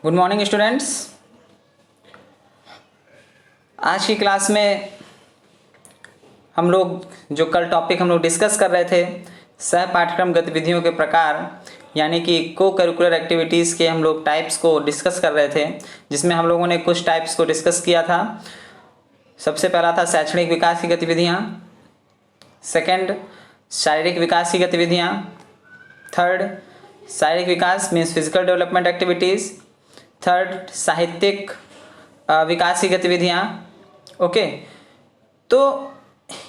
Good morning students. आज की class में हम लोग जो कल टॉपिक हम लोग डिस्कस कर रहे थे सह पाठ्यक्रम गतिविधियों के प्रकार यानी कि को करिकुलर एक्टिविटीज़ के हम लोग टाइप्स को डिस्कस कर रहे थे, जिसमें हम लोगों ने कुछ टाइप्स को डिस्कस किया था। सबसे पहला था शैक्षणिक विकास की गतिविधियाँ, सेकंड शारीरिक विकास की गतिविधियाँ, थर्ड शारीरिक विकास means physical development activities, third साहित्यिक विकास की गतिविधियाँ। ओके, तो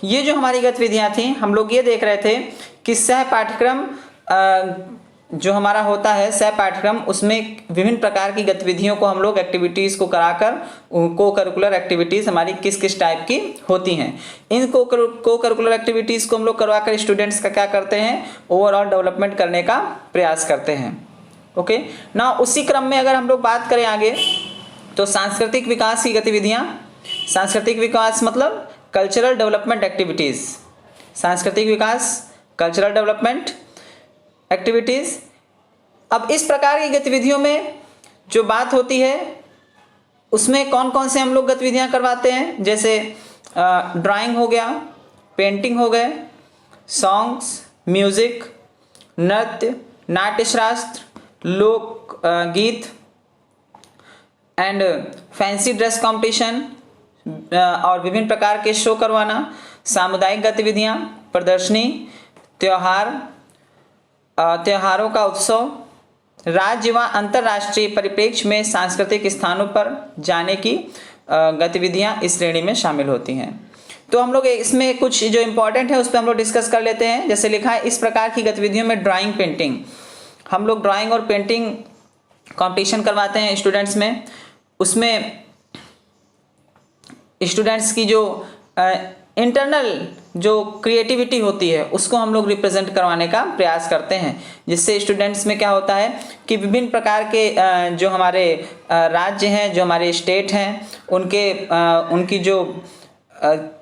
ये जो हमारी गतिविधियाँ थी हम लोग ये देख रहे थे कि सह पाठ्यक्रम जो हमारा होता है सह पाठ्यक्रम, उसमें विभिन्न प्रकार की गतिविधियों को हम लोग एक्टिविटीज़ को कराकर को करिकुलर एक्टिविटीज़ हमारी किस किस टाइप की होती हैं। इन को करिकुलर एक्टिविटीज़ को हम लोग करवाकर स्टूडेंट्स का क्या करते हैं, ओवरऑल डेवलपमेंट करने का प्रयास करते हैं। ओके ना, उसी क्रम में अगर हम लोग बात करें आगे तो सांस्कृतिक विकास की गतिविधियाँ। सांस्कृतिक विकास मतलब कल्चरल डेवलपमेंट एक्टिविटीज़। सांस्कृतिक विकास कल्चरल डेवलपमेंट एक्टिविटीज़। अब इस प्रकार की गतिविधियों में जो बात होती है उसमें कौन कौन से हम लोग गतिविधियाँ करवाते हैं, जैसे ड्राइंग हो गया, पेंटिंग हो गए, सॉन्ग्स, म्यूज़िक, नृत्य, नाट्यशास्त्र, लोक गीत एंड फैंसी ड्रेस कंपटीशन और विभिन्न प्रकार के शो करवाना, सामुदायिक गतिविधियाँ, प्रदर्शनी, त्योहारों का उत्सव, राज्य व अंतर्राष्ट्रीय परिप्रेक्ष्य में सांस्कृतिक स्थानों पर जाने की गतिविधियाँ इस श्रेणी में शामिल होती हैं। तो हम लोग इसमें कुछ जो इम्पोर्टेंट है उस पर हम लोग डिस्कस कर लेते हैं। जैसे लिखा है इस प्रकार की गतिविधियों में ड्राइंग, पेंटिंग, हम लोग ड्राइंग और पेंटिंग कंपटीशन करवाते हैं स्टूडेंट्स में। उसमें स्टूडेंट्स की जो इंटरनल जो क्रिएटिविटी होती है उसको हम लोग रिप्रेजेंट करवाने का प्रयास करते हैं, जिससे स्टूडेंट्स में क्या होता है कि विभिन्न प्रकार के जो हमारे राज्य हैं, जो हमारे स्टेट हैं, उनकी जो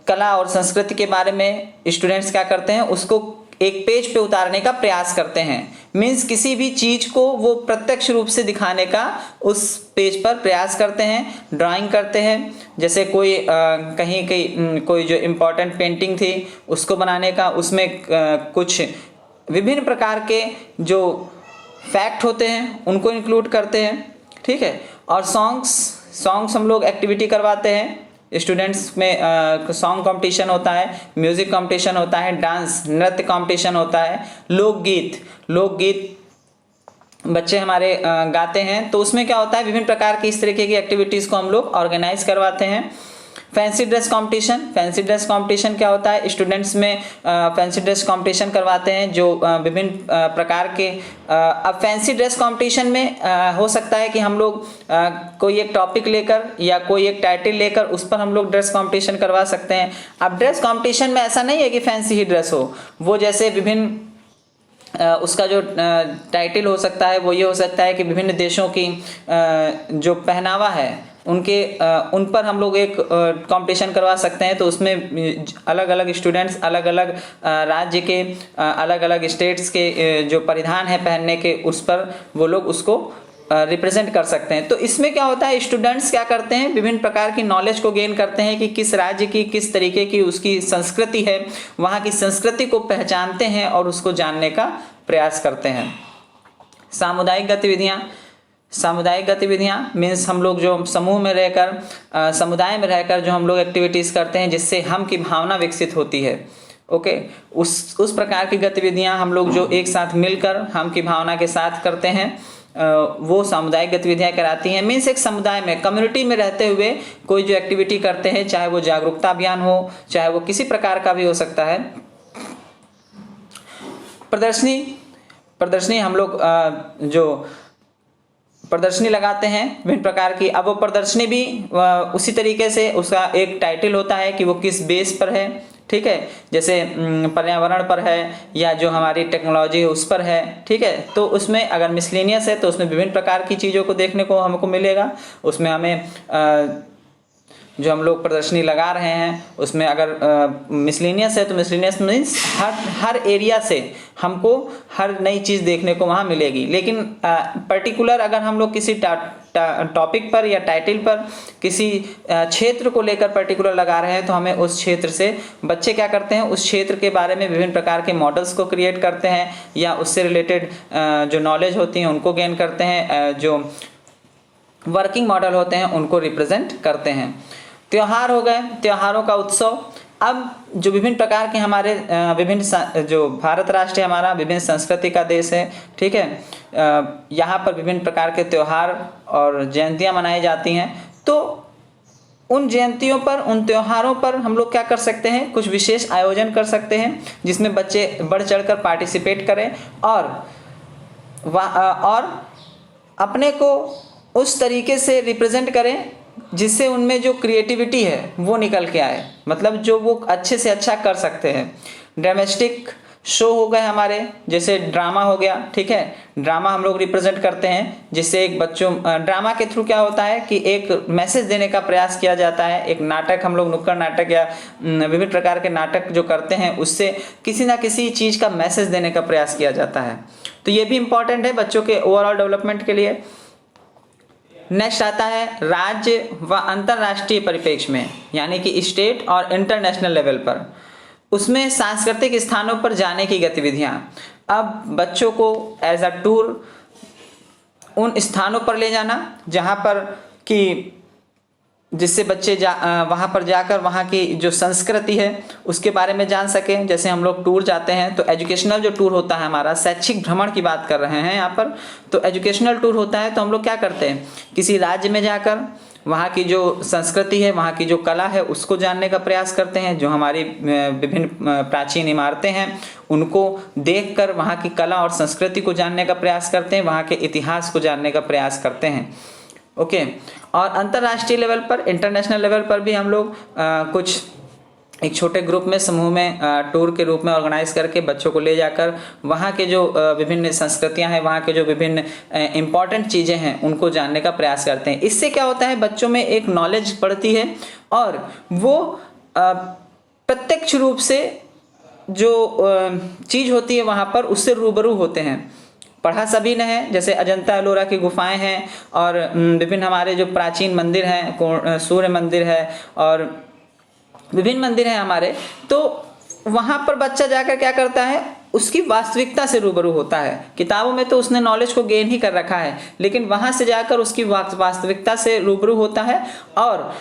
कला और संस्कृति के बारे में स्टूडेंट्स क्या करते हैं, उसको एक पेज पे उतारने का प्रयास करते हैं। मीन्स किसी भी चीज़ को वो प्रत्यक्ष रूप से दिखाने का उस पेज पर प्रयास करते हैं, ड्राइंग करते हैं। जैसे कोई कहीं कोई जो इम्पोर्टेंट पेंटिंग थी उसको बनाने का, उसमें कुछ विभिन्न प्रकार के जो फैक्ट होते हैं उनको इंक्लूड करते हैं। ठीक है, और सॉन्ग्स हम लोग एक्टिविटी करवाते हैं स्टूडेंट्स में। सॉन्ग कंपटीशन होता है, म्यूजिक कंपटीशन होता है, डांस नृत्य कंपटीशन होता है, लोकगीत बच्चे हमारे गाते हैं। तो उसमें क्या होता है, विभिन्न प्रकार की इस तरीके की एक्टिविटीज़ को हम लोग ऑर्गेनाइज करवाते हैं। फैंसी ड्रेस कंपटीशन क्या होता है, स्टूडेंट्स में फैंसी ड्रेस कंपटीशन करवाते हैं जो विभिन्न प्रकार के। अब फैंसी ड्रेस कंपटीशन में हो सकता है कि हम लोग कोई एक टॉपिक लेकर या कोई एक टाइटल लेकर उस पर हम लोग ड्रेस कंपटीशन करवा सकते हैं। अब ड्रेस कंपटीशन में ऐसा नहीं है कि फैंसी ही ड्रेस हो, वो जैसे विभिन्न उसका जो टाइटल हो सकता है वो ये हो सकता है कि विभिन्न देशों की जो पहनावा है उन पर हम लोग एक कंपटीशन करवा सकते हैं। तो उसमें अलग अलग स्टूडेंट्स अलग अलग राज्य के अलग अलग स्टेट्स के जो परिधान है पहनने के, उस पर वो लोग उसको रिप्रेजेंट कर सकते हैं। तो इसमें क्या होता है, स्टूडेंट्स क्या करते हैं, विभिन्न प्रकार की नॉलेज को गेन करते हैं कि किस राज्य की किस तरीके की उसकी संस्कृति है, वहाँ की संस्कृति को पहचानते हैं और उसको जानने का प्रयास करते हैं। सामुदायिक गतिविधियाँ मीन्स हम लोग जो समूह में रहकर समुदाय में रहकर जो हम लोग एक्टिविटीज़ करते हैं जिससे हम की भावना विकसित होती है। ओके, उस प्रकार की गतिविधियाँ हम लोग जो एक साथ मिलकर हम की भावना के साथ करते हैं वो सामुदायिक गतिविधियाँ कराती हैं। मीन्स एक समुदाय में, कम्युनिटी में रहते हुए कोई जो एक्टिविटी करते हैं, चाहे वो जागरूकता अभियान हो, चाहे वो किसी प्रकार का भी हो सकता है। प्रदर्शनी हम लोग जो प्रदर्शनी लगाते हैं विभिन्न प्रकार की। अब वो प्रदर्शनी भी उसी तरीके से उसका एक टाइटल होता है कि वो किस बेस पर है। ठीक है, जैसे पर्यावरण पर है या जो हमारी टेक्नोलॉजी है उस पर है। ठीक है, तो उसमें अगर मिसलेनियस है तो उसमें विभिन्न प्रकार की चीज़ों को देखने को हमको मिलेगा। उसमें हमें जो हम लोग प्रदर्शनी लगा रहे हैं उसमें अगर मिसलेनियस है तो मिसलेनियस मीन्स हर एरिया से हमको हर नई चीज़ देखने को वहाँ मिलेगी। लेकिन पर्टिकुलर अगर हम लोग किसी टॉपिक पर या टाइटल पर किसी क्षेत्र को लेकर पर्टिकुलर लगा रहे हैं तो हमें उस क्षेत्र से बच्चे क्या करते हैं, उस क्षेत्र के बारे में विभिन्न प्रकार के मॉडल्स को क्रिएट करते हैं या उससे रिलेटेड जो नॉलेज होती है उनको गेन करते हैं, जो वर्किंग मॉडल होते हैं उनको रिप्रेजेंट करते हैं। त्योहार हो गए, त्योहारों का उत्सव। अब जो विभिन्न प्रकार के हमारे विभिन्न जो भारत राष्ट्र है हमारा विभिन्न संस्कृति का देश है, ठीक है, यहाँ पर विभिन्न प्रकार के त्यौहार और जयंतियाँ मनाई जाती हैं। तो उन जयंतियों पर, उन त्योहारों पर हम लोग क्या कर सकते हैं, कुछ विशेष आयोजन कर सकते हैं जिसमें बच्चे बढ़ चढ़कर पार्टिसिपेट करें और अपने को उस तरीके से रिप्रेजेंट करें जिससे उनमें जो क्रिएटिविटी है वो निकल के आए, मतलब जो वो अच्छे से अच्छा कर सकते हैं। ड्रामेस्टिक शो हो गए हमारे, जैसे ड्रामा हो गया, ठीक है, ड्रामा हम लोग रिप्रेजेंट करते हैं जिससे एक बच्चों ड्रामा के थ्रू क्या होता है कि एक मैसेज देने का प्रयास किया जाता है। एक नाटक हम लोग नुक्कड़ नाटक या विभिन्न प्रकार के नाटक जो करते हैं उससे किसी ना किसी चीज़ का मैसेज देने का प्रयास किया जाता है। तो ये भी इम्पॉर्टेंट है बच्चों के ओवरऑल डेवलपमेंट के लिए। नेक्स्ट आता है राज्य व अंतर्राष्ट्रीय परिप्रेक्ष्य में, यानी कि स्टेट और इंटरनेशनल लेवल पर, उसमें सांस्कृतिक स्थानों पर जाने की गतिविधियां। अब बच्चों को एज अ टूर उन स्थानों पर ले जाना जहां पर कि जिससे बच्चे वहाँ पर जाकर वहाँ की जो संस्कृति है उसके बारे में जान सकें। जैसे हम लोग टूर जाते हैं तो एजुकेशनल जो टूर होता है हमारा, शैक्षिक भ्रमण की बात कर रहे हैं यहाँ पर, तो एजुकेशनल टूर होता है तो हम लोग क्या करते हैं, किसी राज्य में जाकर वहाँ की जो संस्कृति है, वहाँ की जो कला है उसको जानने का प्रयास करते हैं। जो हमारी विभिन्न प्राचीन इमारतें हैं उनको देखकर वहाँ की कला और संस्कृति को जानने का प्रयास करते हैं, वहाँ के इतिहास को जानने का प्रयास करते हैं। ओके, और अंतर्राष्ट्रीय लेवल पर, इंटरनेशनल लेवल पर भी हम लोग कुछ एक छोटे ग्रुप में, समूह में टूर के रूप में ऑर्गेनाइज करके बच्चों को ले जाकर वहाँ के जो विभिन्न संस्कृतियाँ हैं, वहाँ के जो विभिन्न इम्पॉर्टेंट चीज़ें हैं उनको जानने का प्रयास करते हैं। इससे क्या होता है, बच्चों में एक नॉलेज बढ़ती है और वो प्रत्यक्ष रूप से जो चीज़ होती है वहाँ पर उससे रूबरू होते हैं। पढ़ा सभी ने है, जैसे अजंता एलोरा की गुफाएं हैं और विभिन्न हमारे जो प्राचीन मंदिर हैं, सूर्य मंदिर है और विभिन्न मंदिर हैं हमारे, तो वहाँ पर बच्चा जाकर क्या करता है, उसकी वास्तविकता से रूबरू होता है। किताबों में तो उसने नॉलेज को गेन ही कर रखा है, लेकिन वहाँ से जाकर उसकी वास्तविकता से रूबरू होता है और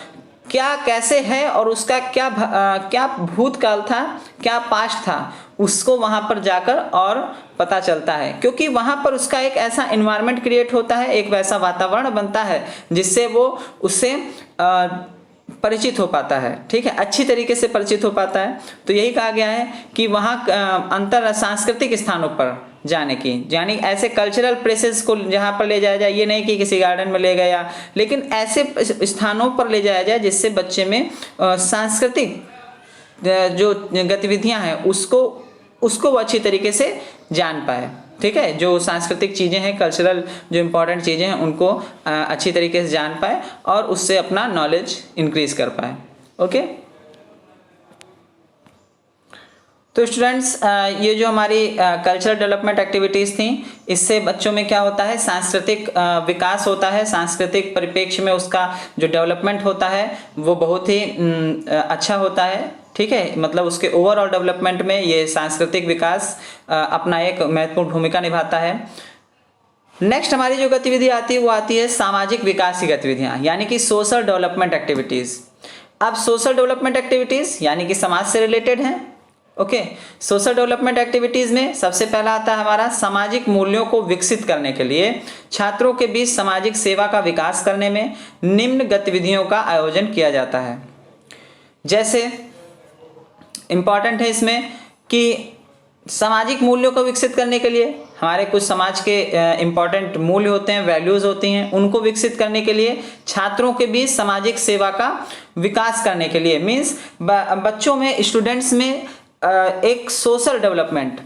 क्या कैसे है और उसका क्या भूतकाल था, क्या पास्ट था, उसको वहाँ पर जाकर और पता चलता है। क्योंकि वहाँ पर उसका एक ऐसा एनवायरनमेंट क्रिएट होता है, एक वैसा वातावरण बनता है जिससे वो उससे परिचित हो पाता है, ठीक है, अच्छी तरीके से परिचित हो पाता है। तो यही कहा गया है कि वहाँ अंतर सांस्कृतिक स्थानों पर जाने की, यानी ऐसे कल्चरल प्लेसेस को जहाँ पर ले जाया जाए, ये नहीं कि किसी गार्डन में ले गया, लेकिन ऐसे स्थानों पर ले जाया जाए जिससे बच्चे में सांस्कृतिक जो गतिविधियाँ हैं उसको वो अच्छी तरीके से जान पाए, ठीक है, जो सांस्कृतिक चीज़ें हैं, कल्चरल जो इम्पोर्टेंट चीज़ें हैं उनको अच्छी तरीके से जान पाए और उससे अपना नॉलेज इंक्रीज कर पाए। ओके, तो स्टूडेंट्स ये जो हमारी कल्चरल डेवलपमेंट एक्टिविटीज़ थी, इससे बच्चों में क्या होता है, सांस्कृतिक विकास होता है, सांस्कृतिक परिप्रेक्ष्य में उसका जो डेवलपमेंट होता है वो बहुत ही अच्छा होता है, ठीक है, मतलब उसके ओवरऑल डेवलपमेंट में ये सांस्कृतिक विकास अपना एक महत्वपूर्ण भूमिका निभाता है। नेक्स्ट हमारी जो गतिविधि आती है वो आती है सामाजिक विकास की गतिविधियाँ, यानी कि सोशल डेवलपमेंट एक्टिविटीज़। अब सोशल डेवलपमेंट एक्टिविटीज़ यानी कि समाज से रिलेटेड हैं। ओके, सोशल डेवलपमेंट एक्टिविटीज़ में सबसे पहला आता है हमारा सामाजिक मूल्यों को विकसित करने के लिए छात्रों के बीच सामाजिक सेवा का विकास करने में निम्न गतिविधियों का आयोजन किया जाता है। जैसे इम्पॉर्टेंट है इसमें कि सामाजिक मूल्यों को विकसित करने के लिए हमारे कुछ समाज के इम्पॉर्टेंट मूल्य होते हैं, वैल्यूज़ होती हैं, उनको विकसित करने के लिए छात्रों के बीच सामाजिक सेवा का विकास करने के लिए मीन्स बच्चों में, स्टूडेंट्स में एक सोशल डेवलपमेंट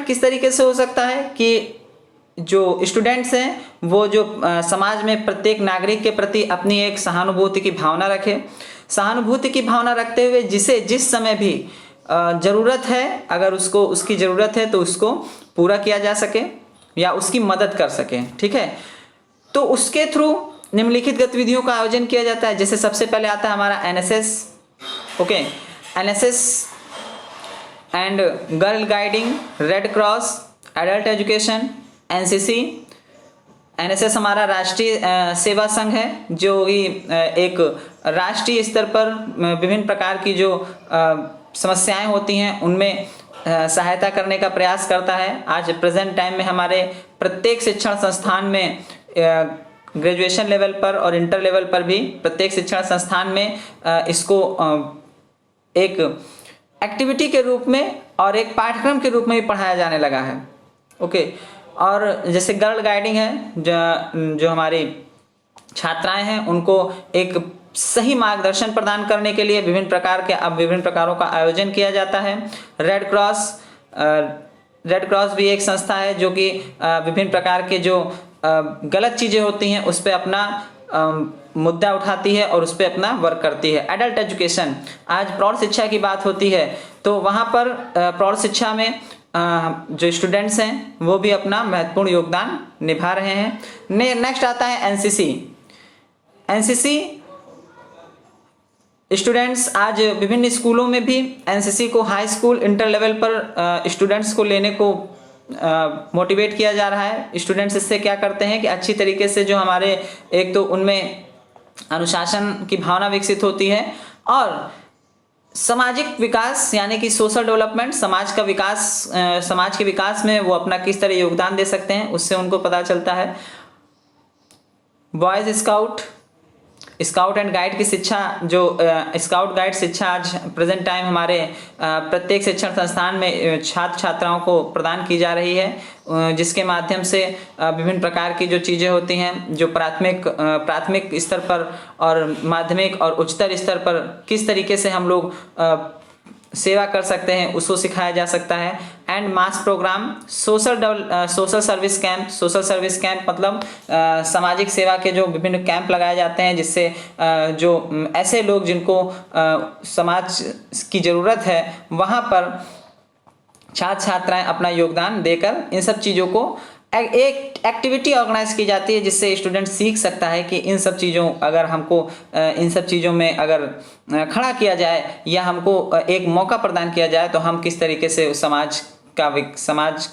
किस तरीके से हो सकता है कि जो स्टूडेंट्स हैं वो जो समाज में प्रत्येक नागरिक के प्रति अपनी एक सहानुभूति की भावना रखे, सहानुभूति की भावना रखते हुए जिसे जिस समय भी ज़रूरत है, अगर उसकी ज़रूरत है तो उसको पूरा किया जा सके या उसकी मदद कर सके, ठीक है। तो उसके थ्रू निम्नलिखित गतिविधियों का आयोजन किया जाता है। जैसे सबसे पहले आता है हमारा NSS, okay, NSS and girl guiding, red cross, adult education, NCC. NSS हमारा राष्ट्रीय सेवा संघ है, जो कि एक राष्ट्रीय स्तर पर विभिन्न प्रकार की जो समस्याएं होती हैं उनमें सहायता करने का प्रयास करता है। आज प्रेजेंट टाइम में हमारे प्रत्येक शिक्षण संस्थान में ग्रेजुएशन लेवल पर और इंटर लेवल पर भी प्रत्येक शिक्षण संस्थान में इसको एक एक्टिविटी के रूप में और एक पाठ्यक्रम के रूप में भी पढ़ाया जाने लगा है, ओके। और जैसे गर्ल गाइडिंग है, जो हमारी छात्राएं हैं उनको एक सही मार्गदर्शन प्रदान करने के लिए विभिन्न प्रकारों का आयोजन किया जाता है। रेड क्रॉस भी एक संस्था है जो कि विभिन्न प्रकार के जो गलत चीज़ें होती हैं उस पर अपना मुद्दा उठाती है और उस पर अपना वर्क करती है। एडल्ट एजुकेशन, आज प्रौढ़ शिक्षा की बात होती है तो वहाँ पर प्रौढ़ शिक्षा में जो स्टूडेंट्स हैं वो भी अपना महत्वपूर्ण योगदान निभा रहे हैं। नेक्स्ट आता है एनसीसी। एनसीसी स्टूडेंट्स आज विभिन्न स्कूलों में भी एनसीसी को हाई स्कूल इंटर लेवल पर स्टूडेंट्स को लेने को मोटिवेट किया जा रहा है। स्टूडेंट्स इससे क्या करते हैं कि अच्छी तरीके से जो हमारे एक तो उनमें अनुशासन की भावना विकसित होती है और सामाजिक विकास यानी कि सोशल डेवलपमेंट, समाज के विकास में वो अपना किस तरह योगदान दे सकते हैं उससे उनको पता चलता है। बॉयज स्काउट एंड गाइड की शिक्षा, जो स्काउट गाइड शिक्षा आज प्रेजेंट टाइम हमारे प्रत्येक शिक्षण संस्थान में छात्र छात्राओं को प्रदान की जा रही है, जिसके माध्यम से विभिन्न प्रकार की जो चीज़ें होती हैं जो प्राथमिक स्तर पर और माध्यमिक और उच्चतर स्तर पर किस तरीके से हम लोग सेवा कर सकते हैं उसको सिखाया जा सकता है। And mass programme, social service camp मतलब सामाजिक सेवा के जो विभिन्न कैंप लगाए जाते हैं जिससे जो ऐसे लोग जिनको समाज की ज़रूरत है वहाँ पर छात्र छात्राएं अपना योगदान देकर इन सब चीज़ों को एक एक्टिविटी ऑर्गेनाइज की जाती है जिससे स्टूडेंट सीख सकता है कि इन सब चीज़ों अगर हमको इन सब चीज़ों में अगर खड़ा किया जाए या हमको एक मौका प्रदान किया जाए तो हम किस तरीके से समाज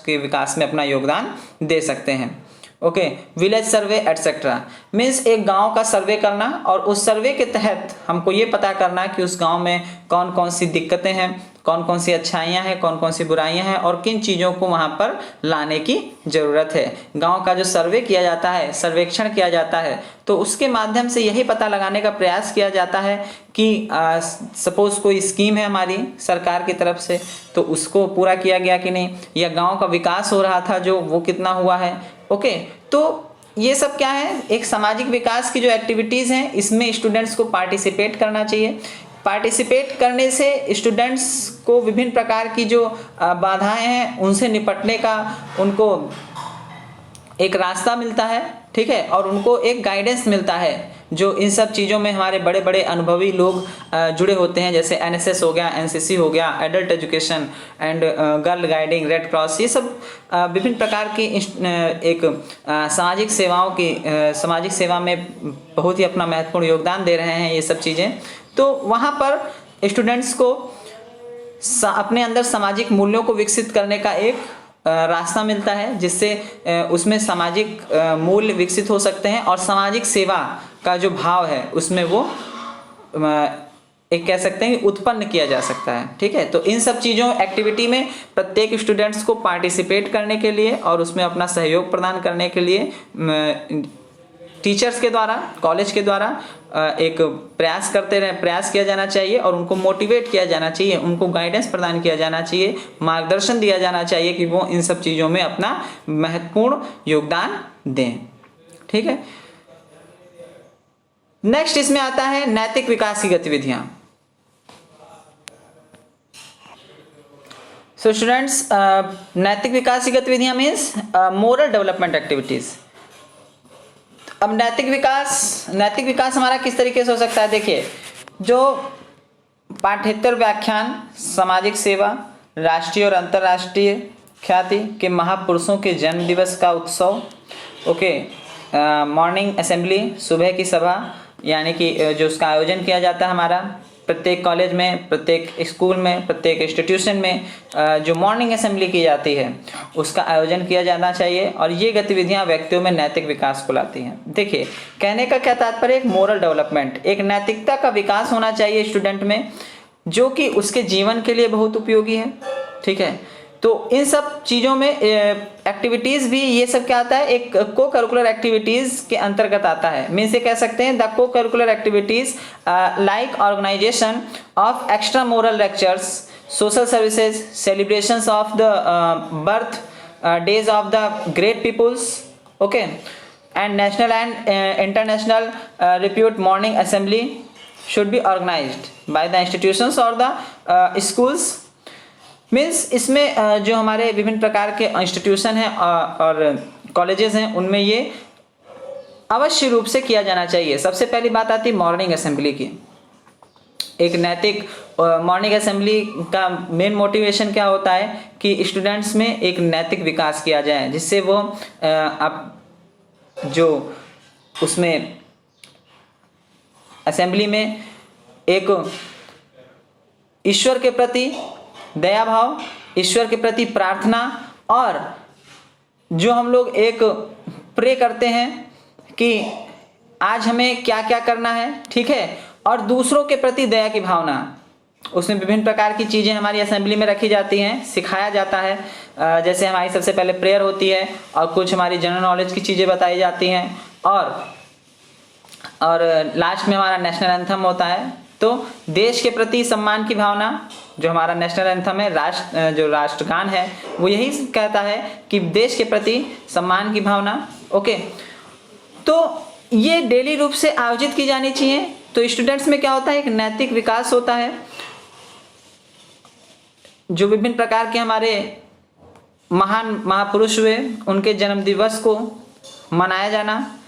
के विकास में अपना योगदान दे सकते हैं। ओके, विलेज सर्वे एटसेट्रा मीन्स एक गांव का सर्वे करना और उस सर्वे के तहत हमको ये पता करना कि उस गांव में कौन कौन सी दिक्कतें हैं, कौन कौन सी अच्छाइयाँ हैं, कौन कौन सी बुराइयाँ हैं और किन चीज़ों को वहाँ पर लाने की ज़रूरत है। गांव का जो सर्वे किया जाता है, सर्वेक्षण किया जाता है, तो उसके माध्यम से यही पता लगाने का प्रयास किया जाता है कि सपोज़ कोई स्कीम है हमारी सरकार की तरफ से तो उसको पूरा किया गया कि नहीं, या गाँव का विकास हो रहा था जो वो कितना हुआ है। ओके, तो ये सब क्या है, एक सामाजिक विकास की जो एक्टिविटीज़ हैं इसमें स्टूडेंट्स को पार्टिसिपेट करना चाहिए। पार्टिसिपेट करने से स्टूडेंट्स को विभिन्न प्रकार की जो बाधाएं हैं उनसे निपटने का उनको एक रास्ता मिलता है, ठीक है, और उनको एक गाइडेंस मिलता है जो इन सब चीज़ों में हमारे बड़े बड़े अनुभवी लोग जुड़े होते हैं, जैसे एनएसएस हो गया, एनसीसी हो गया, adult education and girl guiding, red cross, ये सब विभिन्न प्रकार की एक सामाजिक सेवा में बहुत ही अपना महत्वपूर्ण योगदान दे रहे हैं ये सब चीज़ें। तो वहाँ पर स्टूडेंट्स को अपने अंदर सामाजिक मूल्यों को विकसित करने का एक रास्ता मिलता है जिससे उसमें सामाजिक मूल्य विकसित हो सकते हैं और सामाजिक सेवा का जो भाव है उसमें वो एक कह सकते हैं उत्पन्न किया जा सकता है, ठीक है। तो इन सब चीज़ों एक्टिविटी में प्रत्येक स्टूडेंट्स को पार्टिसिपेट करने के लिए और उसमें अपना सहयोग प्रदान करने के लिए टीचर्स के द्वारा, कॉलेज के द्वारा एक प्रयास किया जाना चाहिए और उनको मोटिवेट किया जाना चाहिए, उनको गाइडेंस प्रदान किया जाना चाहिए, मार्गदर्शन दिया जाना चाहिए कि वो इन सब चीज़ों में अपना महत्वपूर्ण योगदान दें, ठीक है। नेक्स्ट इसमें आता है नैतिक विकास की गतिविधियां। सो स्टूडेंट्स, नैतिक विकास की गतिविधियां मीन्स मोरल डेवलपमेंट एक्टिविटीज। अब नैतिक विकास हमारा किस तरीके से हो सकता है, देखिए, जो पाठ्येतर व्याख्यान, सामाजिक सेवा, राष्ट्रीय और अंतर्राष्ट्रीय ख्याति के महापुरुषों के जन्म दिवस का उत्सव, ओके, मॉर्निंग असेंबली, सुबह की सभा, यानी कि जो उसका आयोजन किया जाता है हमारा प्रत्येक कॉलेज में, प्रत्येक स्कूल में, प्रत्येक इंस्टीट्यूशन में जो मॉर्निंग असेंबली की जाती है उसका आयोजन किया जाना चाहिए। और ये गतिविधियां व्यक्तियों में नैतिक विकास को लाती हैं। देखिए, कहने का क्या तात्पर्य, एक मोरल डेवलपमेंट, एक नैतिकता का विकास होना चाहिए स्टूडेंट में, जो कि उसके जीवन के लिए बहुत उपयोगी है। ठीक है, तो इन सब चीज़ों में एक्टिविटीज़ भी, ये सब क्या आता है, एक को करिकुलर एक्टिविटीज़ के अंतर्गत आता है। मीन्स ये कह सकते हैं the co-curricular activities like organisation of extra moral lectures, social services, celebrations of the birthdays of the great peoples, okay, and national and international repute morning assembly should be organized by the institutions or the schools। Means इसमें जो हमारे विभिन्न प्रकार के institution हैं और colleges हैं, उनमें ये अवश्य रूप से किया जाना चाहिए। सबसे पहली बात आती है मॉर्निंग असेंबली की। एक नैतिक मॉर्निंग असेंबली का मेन मोटिवेशन क्या होता है कि स्टूडेंट्स में एक नैतिक विकास किया जाए, जिससे वो अब जो उसमें असेंबली में एक ईश्वर के प्रति दया भाव, ईश्वर के प्रति प्रार्थना, और जो हम लोग एक प्रे करते हैं कि आज हमें क्या क्या करना है, ठीक है, और दूसरों के प्रति दया की भावना, उसमें विभिन्न प्रकार की चीज़ें हमारी असेंबली में रखी जाती हैं, सिखाया जाता है। जैसे हमारी सबसे पहले प्रेयर होती है और कुछ हमारी जनरल नॉलेज की चीज़ें बताई जाती हैं, और लास्ट में हमारा नेशनल एंथम होता है। तो देश के प्रति सम्मान की भावना, जो हमारा नेशनल एंथम है, जो राष्ट्रगान है, वो यही कहता है कि देश के प्रति सम्मान की भावना, ओके। तो ये डेली रूप से आयोजित की जानी चाहिए। तो स्टूडेंट्स में क्या होता है, एक नैतिक विकास होता है। जो विभिन्न प्रकार के हमारे महान महापुरुष हुए, उनके जन्म दिवस को मनाया जाना,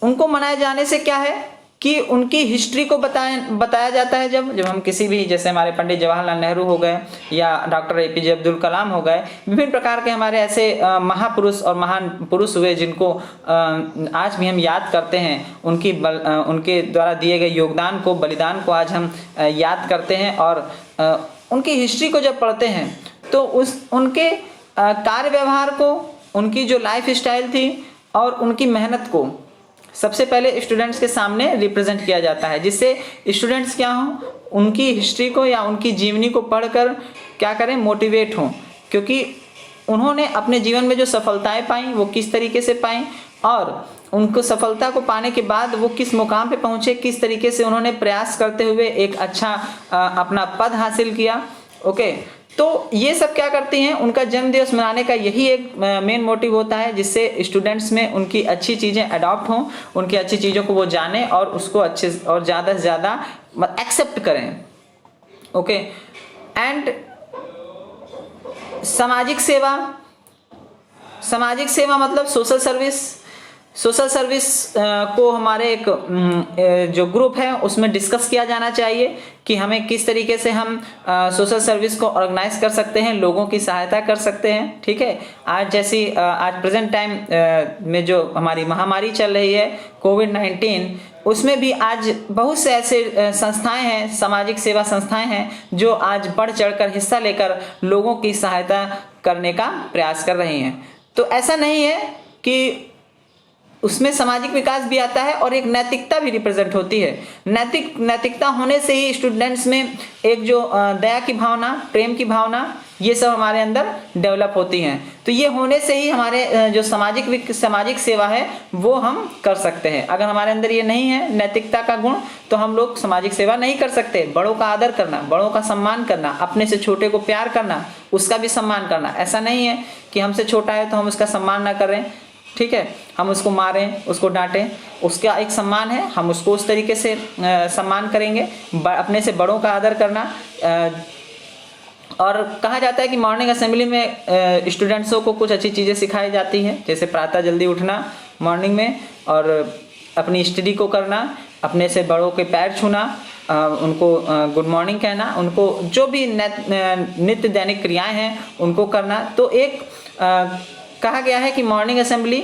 उनको मनाए जाने से क्या है कि उनकी हिस्ट्री को बताया जाता है। जब हम किसी भी, जैसे हमारे पंडित जवाहरलाल नेहरू हो गए या डॉक्टर APJ अब्दुल कलाम हो गए, विभिन्न प्रकार के हमारे ऐसे महापुरुष और महान पुरुष हुए जिनको आज भी हम याद करते हैं। उनके द्वारा दिए गए योगदान को, बलिदान को आज हम याद करते हैं। और उनकी हिस्ट्री को जब पढ़ते हैं तो उनके कार्य व्यवहार को, उनकी जो लाइफ स्टाइल थी और उनकी मेहनत को सबसे पहले स्टूडेंट्स के सामने रिप्रेजेंट किया जाता है, जिससे स्टूडेंट्स क्या हों, उनकी हिस्ट्री को या उनकी जीवनी को पढ़कर क्या करें, मोटिवेट हों। क्योंकि उन्होंने अपने जीवन में जो सफलताएं पाई वो किस तरीके से पाई, और उनको सफलता को पाने के बाद वो किस मुकाम पे पहुँचे, किस तरीके से उन्होंने प्रयास करते हुए एक अच्छा अपना पद हासिल किया, ओके। तो ये सब क्या करती हैं, उनका जन्मदिवस मनाने का यही एक मेन मोटिव होता है, जिससे स्टूडेंट्स में उनकी अच्छी चीज़ें अडॉप्ट हों, उनकी अच्छी चीज़ों को वो जानें और उसको अच्छे और ज़्यादा से ज़्यादा एक्सेप्ट करें, ओके। एंड सामाजिक सेवा मतलब सोशल सर्विस को हमारे एक जो ग्रुप है उसमें डिस्कस किया जाना चाहिए कि हमें किस तरीके से हम सोशल सर्विस को ऑर्गेनाइज कर सकते हैं, लोगों की सहायता कर सकते हैं, ठीक है। आज प्रेजेंट टाइम में जो हमारी महामारी चल रही है कोविड-19, उसमें भी आज बहुत से ऐसे संस्थाएं हैं, सामाजिक सेवा संस्थाएं हैं, जो आज बढ़ चढ़कर हिस्सा लेकर लोगों की सहायता करने का प्रयास कर रही हैं। तो ऐसा नहीं है कि उसमें सामाजिक विकास भी आता है और एक नैतिकता भी रिप्रेजेंट होती है। नैतिकता होने से ही स्टूडेंट्स में एक जो दया की भावना, प्रेम की भावना, ये सब हमारे अंदर डेवलप होती हैं। तो ये होने से ही हमारे जो सामाजिक सेवा है वो हम कर सकते हैं। अगर हमारे अंदर ये नहीं है नैतिकता का गुण, तो हम लोग सामाजिक सेवा नहीं कर सकते। बड़ों का आदर करना, बड़ों का सम्मान करना, अपने से छोटे को प्यार करना, उसका भी सम्मान करना। ऐसा नहीं है कि हमसे छोटा है तो हम उसका सम्मान ना करें, ठीक है, हम उसको मारें, उसको डांटें, उसका एक सम्मान है, हम उसको उस तरीके से सम्मान करेंगे। अपने से बड़ों का आदर करना। और कहा जाता है कि मॉर्निंग असेंबली में स्टूडेंट्सों को कुछ अच्छी चीज़ें सिखाई जाती हैं, जैसे प्रातः जल्दी उठना मॉर्निंग में, और अपनी स्टडी को करना, अपने से बड़ों के पैर छूना, उनको गुड मॉर्निंग कहना, उनको जो भी नित्य दैनिक क्रियाएं हैं उनको करना। तो एक कहा गया है कि मॉर्निंग असेंबली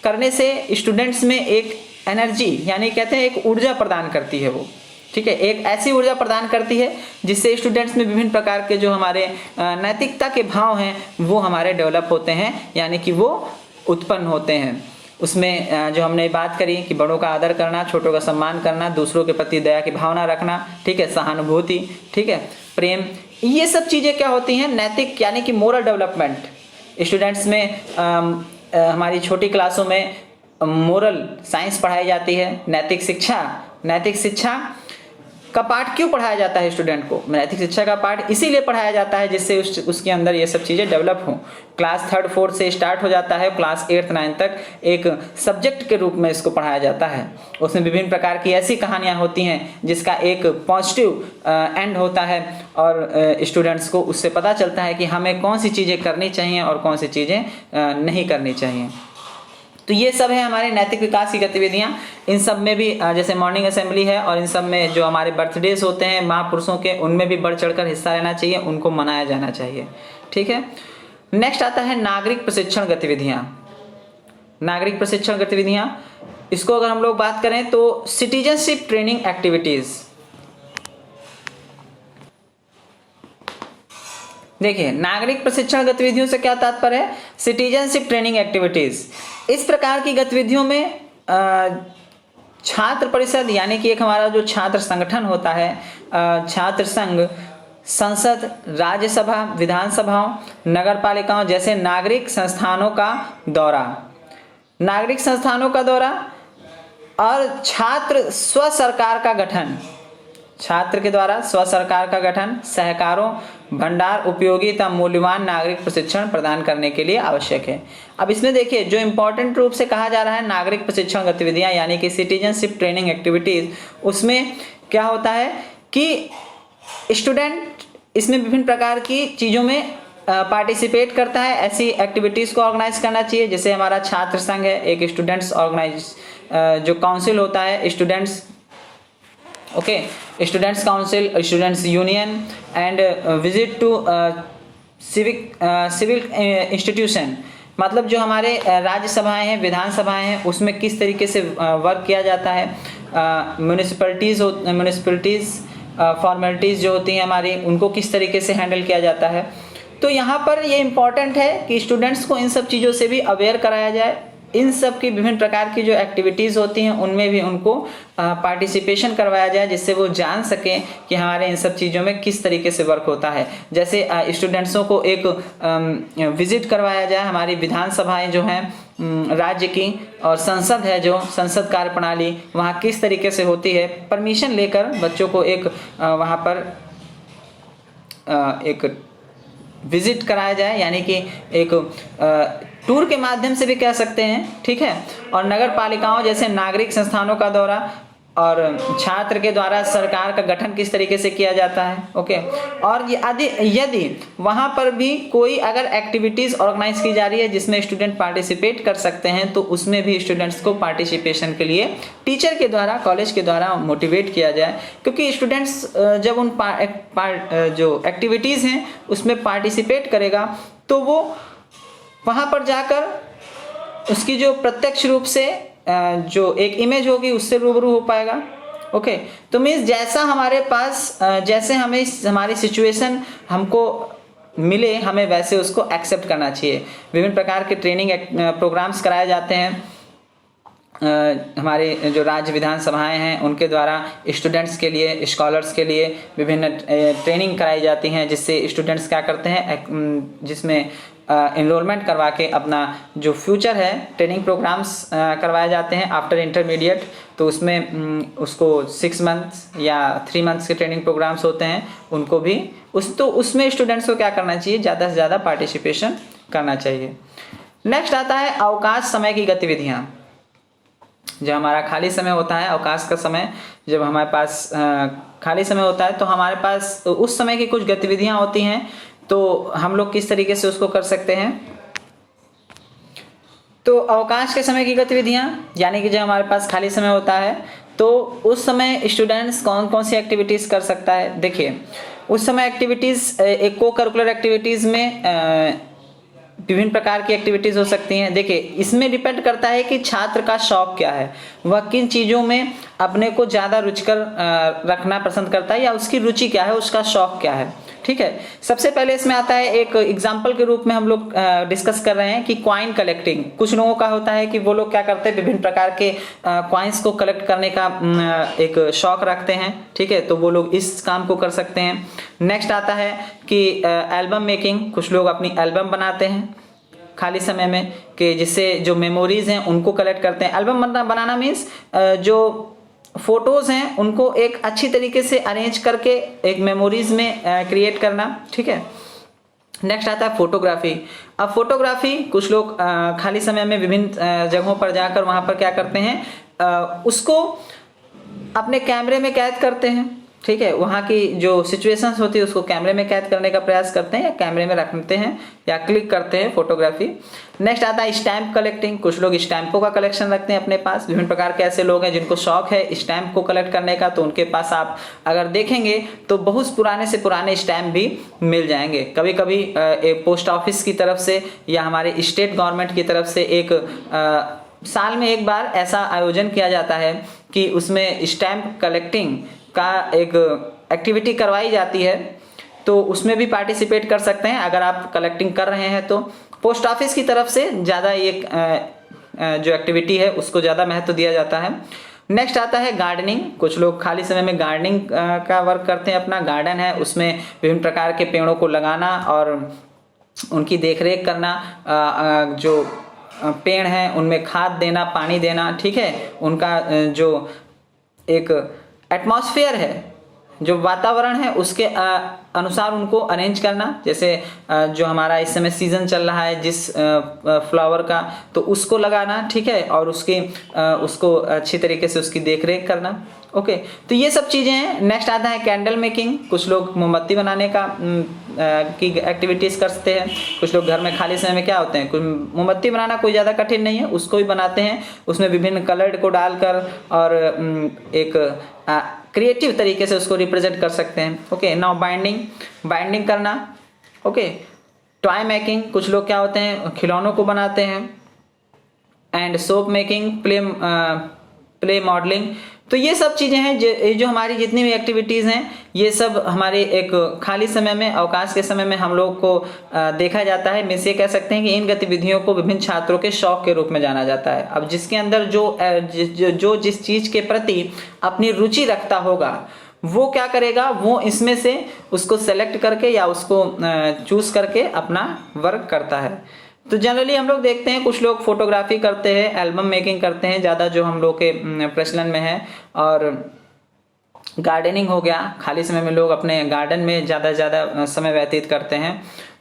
करने से स्टूडेंट्स में एक एनर्जी यानी कहते हैं एक ऊर्जा प्रदान करती है वो, ठीक है, एक ऐसी ऊर्जा प्रदान करती है जिससे स्टूडेंट्स में विभिन्न प्रकार के जो हमारे नैतिकता के भाव हैं वो हमारे डेवलप होते हैं, यानी कि वो उत्पन्न होते हैं। उसमें जो हमने बात करी कि बड़ों का आदर करना, छोटों का सम्मान करना, दूसरों के प्रति दया की भावना रखना, ठीक है, सहानुभूति, ठीक है, प्रेम, ये सब चीज़ें क्या होती हैं, नैतिक यानी कि मोरल डेवलपमेंट। स्टूडेंट्स में हमारी छोटी क्लासों में मोरल साइंस पढ़ाई जाती है, नैतिक शिक्षा का पाठ क्यों पढ़ाया जाता है स्टूडेंट को? नैतिक शिक्षा का पाठ इसीलिए पढ़ाया जाता है जिससे उसके अंदर ये सब चीज़ें डेवलप हों। क्लास 3rd 4th से स्टार्ट हो जाता है, क्लास 8th 9th तक एक सब्जेक्ट के रूप में इसको पढ़ाया जाता है। उसमें विभिन्न प्रकार की ऐसी कहानियाँ होती हैं जिसका एक पॉजिटिव एंड होता है और स्टूडेंट्स को उससे पता चलता है कि हमें कौन सी चीज़ें करनी चाहिए और कौन सी चीज़ें नहीं करनी चाहिए। तो ये सब है हमारे नैतिक विकास की गतिविधियाँ। इन सब में भी जैसे मॉर्निंग असेंबली है और इन सब में जो हमारे बर्थडेज होते हैं महापुरुषों के, उनमें भी बढ़ चढ़कर हिस्सा लेना चाहिए, उनको मनाया जाना चाहिए, ठीक है। नेक्स्ट आता है नागरिक प्रशिक्षण गतिविधियाँ। नागरिक प्रशिक्षण गतिविधियाँ, इसको अगर हम लोग बात करें तो सिटीजनशिप ट्रेनिंग एक्टिविटीज़। देखिए, नागरिक प्रशिक्षण गतिविधियों से क्या तात्पर्य है? Citizenship training activities. इस प्रकार की गतिविधियों में छात्र परिषद यानी कि एक हमारा जो छात्र संगठन होता है, छात्र संघ, संसद, राज्यसभा, विधानसभाओं, नगर पालिकाओं जैसे नागरिक संस्थानों का दौरा और छात्र स्व सरकार का गठन, छात्र के द्वारा स्व सरकार का गठन, सहकारों, भंडार, उपयोगी तथा मूल्यवान नागरिक प्रशिक्षण प्रदान करने के लिए आवश्यक है। अब इसमें देखिए जो इम्पोर्टेंट रूप से कहा जा रहा है नागरिक प्रशिक्षण गतिविधियां यानी कि सिटीजनशिप ट्रेनिंग एक्टिविटीज, उसमें क्या होता है कि स्टूडेंट इसमें विभिन्न प्रकार की चीज़ों में पार्टिसिपेट करता है। ऐसी एक्टिविटीज़ को ऑर्गेनाइज करना चाहिए, जैसे हमारा छात्र संघ है, एक स्टूडेंट्स ऑर्गेनाइज जो काउंसिल होता है, students council, students union and visit to civil institution, मतलब जो हमारे राज्य सभाएं हैं, विधानसभाएं हैं, उसमें किस तरीके से वर्क किया जाता है। म्यूनिसिपैलिटीज़ फॉर्मेलिटीज़ जो होती हैं हमारी, उनको किस तरीके से हैंडल किया जाता है। तो यहाँ पर ये इम्पॉर्टेंट है कि स्टूडेंट्स को इन सब चीज़ों से भी अवेयर कराया जाए। इन सब की विभिन्न प्रकार की जो एक्टिविटीज़ होती हैं उनमें भी उनको पार्टिसिपेशन करवाया जाए, जिससे वो जान सकें कि हमारे इन सब चीज़ों में किस तरीके से वर्क होता है। जैसे स्टूडेंट्सों को एक विजिट करवाया जाए, हमारी विधानसभाएं जो हैं राज्य की और संसद है जो संसद कार्य प्रणाली, वहाँ किस तरीके से होती है, परमिशन लेकर बच्चों को एक वहाँ पर एक विजिट कराया जाए, यानी कि एक टूर के माध्यम से भी कह सकते हैं, ठीक है। और नगर पालिकाओं जैसे नागरिक संस्थानों का दौरा और छात्र के द्वारा सरकार का गठन किस तरीके से किया जाता है, ओके। और यदि वहाँ पर भी कोई अगर एक्टिविटीज़ ऑर्गेनाइज की जा रही है जिसमें स्टूडेंट पार्टिसिपेट कर सकते हैं, तो उसमें भी स्टूडेंट्स को पार्टिसिपेशन के लिए टीचर के द्वारा, कॉलेज के द्वारा मोटिवेट किया जाए, क्योंकि स्टूडेंट्स जब उन जो एक्टिविटीज़ हैं उसमें पार्टिसिपेट करेगा तो वो वहाँ पर जाकर उसकी जो प्रत्यक्ष रूप से जो एक इमेज होगी उससे रूबरू हो पाएगा, ओके। तो मीन्स जैसा हमारे पास जैसे हमें हमारी सिचुएशन हमको मिले, हमें वैसे उसको एक्सेप्ट करना चाहिए। विभिन्न प्रकार के ट्रेनिंग प्रोग्राम्स कराए जाते हैं हमारे जो राज्य विधानसभाएं हैं उनके द्वारा स्टूडेंट्स के लिए, स्कॉलर्स के लिए विभिन्न ट्रेनिंग कराई जाती हैं, जिससे स्टूडेंट्स क्या करते हैं, जिसमें इनरोलमेंट करवा के अपना जो फ्यूचर है, ट्रेनिंग प्रोग्राम्स करवाए जाते हैं आफ्टर इंटरमीडिएट। तो उसमें उसको 6 मंथ्स या 3 मंथ्स के ट्रेनिंग प्रोग्राम्स होते हैं, उनको भी उसमें स्टूडेंट्स को क्या करना चाहिए, ज़्यादा से ज़्यादा पार्टिसिपेशन करना चाहिए। नेक्स्ट आता है अवकाश समय की गतिविधियाँ। जब हमारा खाली समय होता है, अवकाश का समय, जब हमारे पास खाली समय होता है तो हमारे पास उस समय की कुछ गतिविधियाँ होती हैं, तो हम लोग किस तरीके से उसको कर सकते हैं। तो अवकाश के समय की गतिविधियां यानी कि जब हमारे पास खाली समय होता है तो उस समय स्टूडेंट्स कौन कौन सी एक्टिविटीज़ कर सकता है। देखिए, उस समय एक्टिविटीज़ एक को करिकुलर एक्टिविटीज़ में विभिन्न प्रकार की एक्टिविटीज़ हो सकती हैं। देखिए, इसमें डिपेंड करता है कि छात्र का शौक क्या है, वह किन चीज़ों में अपने को ज़्यादा रुचिकर रखना पसंद करता है, या उसकी रुचि क्या है, उसका शौक क्या है। ठीक है, सबसे पहले इसमें आता है, एक एग्जाम्पल के रूप में हम लोग डिस्कस कर रहे हैं कि कॉइन कलेक्टिंग। कुछ लोगों का होता है कि वो लोग क्या करते हैं, विभिन्न प्रकार के कॉइन्स को कलेक्ट करने का एक शौक रखते हैं। ठीक है, तो वो लोग इस काम को कर सकते हैं। नेक्स्ट आता है कि एल्बम मेकिंग। कुछ लोग अपनी एल्बम बनाते हैं खाली समय में, कि जिससे जो मेमोरीज हैं उनको कलेक्ट करते हैं। एल्बम बनाना मीन्स जो फोटोज हैं उनको एक अच्छी तरीके से अरेंज करके एक मेमोरीज में क्रिएट करना। ठीक है, नेक्स्ट आता है फोटोग्राफी। अब फोटोग्राफी कुछ लोग खाली समय में विभिन्न जगहों पर जाकर वहां पर क्या करते हैं, उसको अपने कैमरे में कैद करते हैं। ठीक है, वहाँ की जो सिचुएशंस होती है उसको कैमरे में कैद करने का प्रयास करते हैं, या कैमरे में रखते हैं, या क्लिक करते हैं फोटोग्राफी। नेक्स्ट आता है स्टैम्प कलेक्टिंग। कुछ लोग स्टैम्पों का कलेक्शन रखते हैं अपने पास। विभिन्न प्रकार के ऐसे लोग हैं जिनको शौक है स्टैम्प को कलेक्ट करने का, तो उनके पास आप अगर देखेंगे तो बहुत पुराने से पुराने स्टैम्प भी मिल जाएंगे। कभी कभी पोस्ट ऑफिस की तरफ से या हमारे स्टेट गवर्नमेंट की तरफ से एक साल में एक बार ऐसा आयोजन किया जाता है कि उसमें स्टैम्प कलेक्टिंग का एक एक्टिविटी करवाई जाती है, तो उसमें भी पार्टिसिपेट कर सकते हैं अगर आप कलेक्टिंग कर रहे हैं तो। पोस्ट ऑफिस की तरफ से ज़्यादा ये जो एक्टिविटी है उसको ज़्यादा महत्व दिया जाता है। नेक्स्ट आता है गार्डनिंग। कुछ लोग खाली समय में गार्डनिंग का वर्क करते हैं। अपना गार्डन है उसमें विभिन्न प्रकार के पेड़ों को लगाना और उनकी देखरेख करना, जो पेड़ हैं उनमें खाद देना, पानी देना। ठीक है, उनका जो एक एटमॉस्फेयर है, जो वातावरण है उसके अनुसार उनको अरेंज करना। जैसे जो हमारा इस समय सीजन चल रहा है जिस फ्लावर का, तो उसको लगाना। ठीक है, और उसको अच्छी तरीके से उसकी देखरेख करना। ओके, तो ये सब चीज़ें हैं। नेक्स्ट आता है कैंडल मेकिंग। कुछ लोग मोमबत्ती बनाने का की एक्टिविटीज़ करते हैं। कुछ लोग घर में खाली समय में क्या होते हैं, कुछ मोमबत्ती बनाना कोई ज़्यादा कठिन नहीं है, उसको भी बनाते हैं। उसमें विभिन्न कलर को डालकर और एक क्रिएटिव तरीके से उसको रिप्रेजेंट कर सकते हैं। ओके, नाउ बाइंडिंग करना। Okay, toy making. कुछ लोग क्या होते हैं, खिलौनों को बनाते हैं। And soap making, play modelling. तो ये सब चीज़ें हैं जो हमारी जितनी भी एक्टिविटीज़ हैं, ये सब हमारे एक खाली समय में, अवकाश के समय में हम लोग को देखा जाता है। मिस ये कह सकते हैं कि इन गतिविधियों को विभिन्न छात्रों के शौक के रूप में जाना जाता है। अब जिसके अंदर जो जिस चीज़ के प्रति अपनी रुचि रखता होगा वो क्या करेगा, वो इसमें से उसको सेलेक्ट करके या उसको चूज करके अपना वर्क करता है। तो जनरली हम लोग देखते हैं कुछ लोग फोटोग्राफी करते हैं, एल्बम मेकिंग करते हैं ज़्यादा, जो हम लोग के प्रचलन में है। और गार्डनिंग हो गया, खाली समय में लोग अपने गार्डन में ज़्यादा समय व्यतीत करते हैं।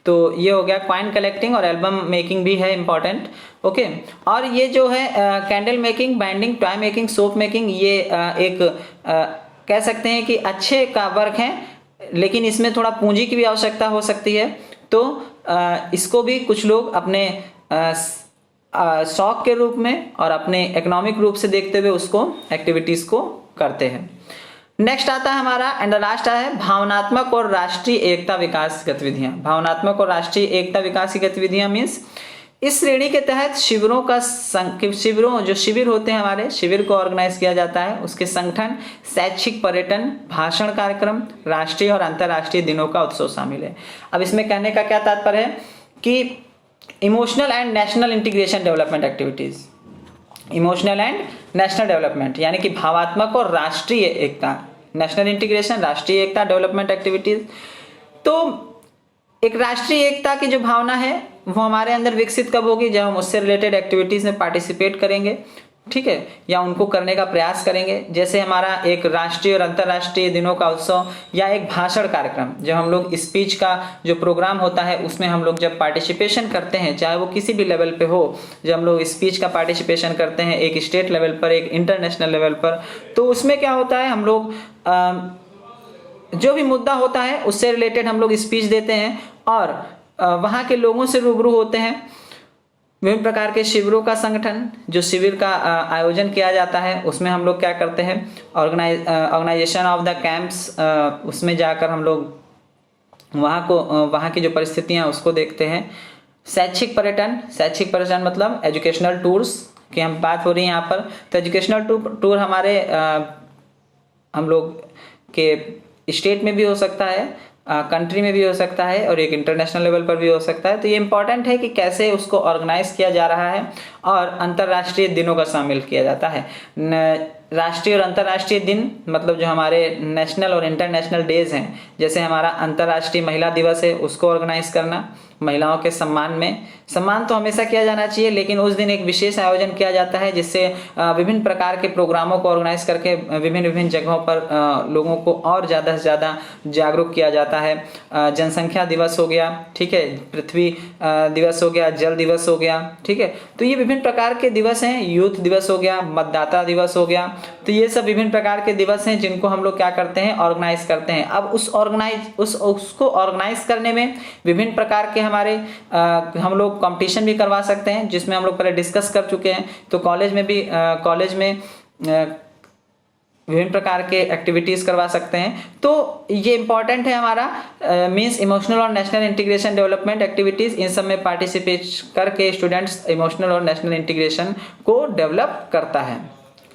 तो ये हो गया कॉइन कलेक्टिंग, और एल्बम मेकिंग भी है इम्पॉर्टेंट। ओके, और ये जो है candle making, binding, toy making, soap making, ये एक कह सकते हैं कि अच्छे का वर्क है, लेकिन इसमें थोड़ा पूंजी की भी आवश्यकता हो सकती है। तो इसको भी कुछ लोग अपने शौक के रूप में और अपने इकोनॉमिक रूप से देखते हुए उसको एक्टिविटीज को करते हैं। नेक्स्ट आता है हमारा एंड लास्ट है भावनात्मक और राष्ट्रीय एकता विकास गतिविधियां। भावनात्मक और राष्ट्रीय एकता विकास की गतिविधियां मीन्स इस श्रेणी के तहत जो शिविर होते हैं हमारे, शिविर को ऑर्गेनाइज किया जाता है। उसके संगठन, शैक्षिक पर्यटन, भाषण कार्यक्रम, राष्ट्रीय और अंतर्राष्ट्रीय दिनों का उत्सव शामिल है। अब इसमें कहने का क्या तात्पर्य है कि emotional and national integration development activities, emotional and national development यानी कि भावात्मक और राष्ट्रीय एकता, नेशनल इंटीग्रेशन, राष्ट्रीय एकता डेवलपमेंट एक्टिविटीज। तो एक राष्ट्रीय एकता की जो भावना है वो हमारे अंदर विकसित कब होगी, जब हम उससे रिलेटेड एक्टिविटीज में पार्टिसिपेट करेंगे। ठीक है, या उनको करने का प्रयास करेंगे। जैसे हमारा एक राष्ट्रीय और अंतर्राष्ट्रीय दिनों का उत्सव या एक भाषण कार्यक्रम, जब हम लोग स्पीच का जो प्रोग्राम होता है उसमें हम लोग जब पार्टिसिपेशन करते हैं, चाहे वो किसी भी लेवल पे हो, जब हम लोग स्पीच का पार्टिसिपेशन करते हैं एक स्टेट लेवल पर, एक इंटरनेशनल लेवल पर, तो उसमें क्या होता है, हम लोग जो भी मुद्दा होता है उससे रिलेटेड हम लोग स्पीच देते हैं और वहाँ के लोगों से रूबरू होते हैं। विभिन्न प्रकार के शिविरों का संगठन, जो शिविर का आयोजन किया जाता है उसमें हम लोग क्या करते हैं, ऑर्गेनाइजेशन ऑफ द कैंप्स, उसमें जाकर हम लोग वहाँ की जो परिस्थितियाँ उसको देखते हैं। शैक्षिक पर्यटन मतलब एजुकेशनल टूर्स की हम बात हो रही है यहाँ पर। तो एजुकेशनल टूर हमारे हम लोग के स्टेट में भी हो सकता है, कंट्री में भी हो सकता है और एक इंटरनेशनल लेवल पर भी हो सकता है। तो ये इम्पॉर्टेंट है कि कैसे उसको ऑर्गेनाइज किया जा रहा है और अंतर्राष्ट्रीय दिनों का शामिल किया जाता है। राष्ट्रीय और अंतर्राष्ट्रीय दिन मतलब जो हमारे नेशनल और इंटरनेशनल डेज हैं, जैसे हमारा अंतर्राष्ट्रीय महिला दिवस है उसको ऑर्गेनाइज करना महिलाओं के सम्मान तो हमेशा किया जाना चाहिए, लेकिन उस दिन एक विशेष आयोजन किया जाता है जिससे विभिन्न प्रकार के प्रोग्रामों को ऑर्गेनाइज करके विभिन्न जगहों पर लोगों को और ज़्यादा से ज़्यादा जागरूक किया जाता है। जनसंख्या दिवस हो गया, ठीक है, पृथ्वी दिवस हो गया, जल दिवस हो गया, ठीक है। तो ये विभिन्न प्रकार के दिवस हैं। यूथ दिवस हो गया, मतदाता दिवस हो गया। तो ये सब विभिन्न प्रकार के दिवस हैं जिनको हम लोग क्या करते हैं, ऑर्गेनाइज करते हैं। अब उसको ऑर्गेनाइज करने में विभिन्न प्रकार के हमारे हम लोग कंपटीशन भी करवा सकते हैं, जिसमें हम लोग पहले डिस्कस कर चुके हैं। तो कॉलेज में विभिन्न प्रकार के एक्टिविटीज़ करवा सकते हैं। तो ये इंपॉर्टेंट है हमारा मींस इमोशनल और नेशनल इंटीग्रेशन डेवलपमेंट एक्टिविटीज़, इन सब में पार्टिसिपेट करके स्टूडेंट्स इमोशनल और नेशनल इंटीग्रेशन को डेवलप करता है।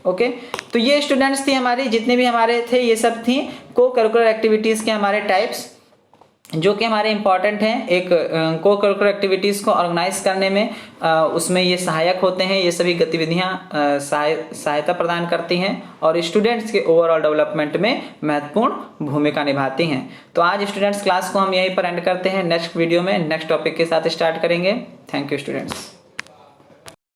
ओके, तो ये स्टूडेंट्स थी हमारी, जितने भी हमारे थे ये सब थी को करिकुलर एक्टिविटीज़ के हमारे टाइप्स जो कि हमारे इंपॉर्टेंट हैं। एक को करिकुलर एक्टिविटीज़ को ऑर्गेनाइज करने में उसमें ये सहायक होते हैं। ये सभी गतिविधियां सहायता प्रदान करती हैं और स्टूडेंट्स के ओवरऑल डेवलपमेंट में महत्वपूर्ण भूमिका निभाती हैं। तो आज स्टूडेंट्स क्लास को हम यहीं पर एंड करते हैं। नेक्स्ट वीडियो में नेक्स्ट टॉपिक के साथ स्टार्ट करेंगे। Thank you students.